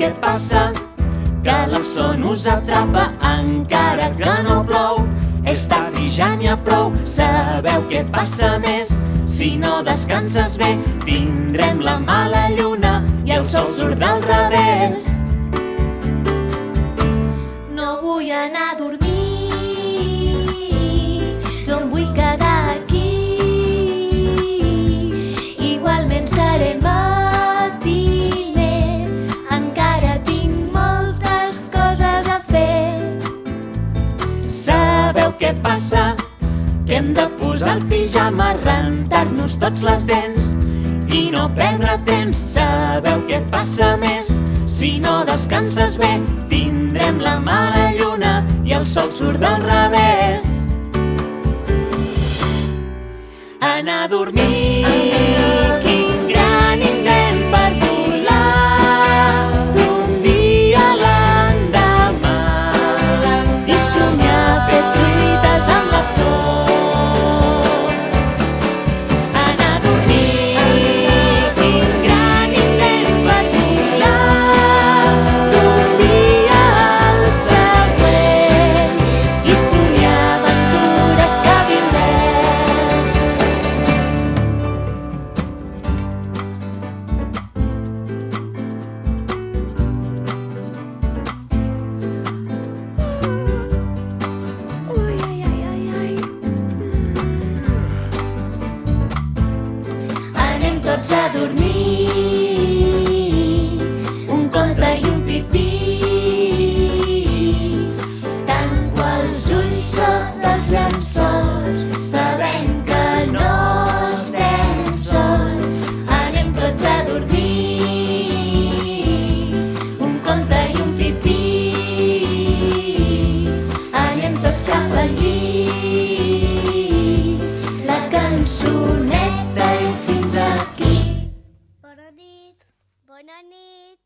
què passa? Que la son us atrapa encara que no plou. És tard i ja n'hi ha prou. Sabeu què passa més? Si no descanses bé, tindrem la mala lluna i el sol surt del revés. No vull anar a dormir, jo em vull quedar aquí. Igualment seré matiner, encara tinc moltes coses a fer. Sabeu què passa? Que hem de posar el pijama, rentar-nos tots les dents i no perdre temps. Sabeu què passa més? Si no descanses bé, tindrem la mala lluna i el sol surt del revés. Anar a dormir, quin gran invent per volar d'un dia a l'endemà i somiar fer truites amb la son. Anar a dormir, quin gran invent per volar d'un dia al següent i somiar aventures que viurem. Anem tots a dormir, un conte i un pipí. Tanco els ulls sota els llençols, sabent que no estem sols. Anem tots a dormir, un conte i un pipí. Anem tots cap al llit, la cançoneta i fins aquí. Bona nit. Bona nit.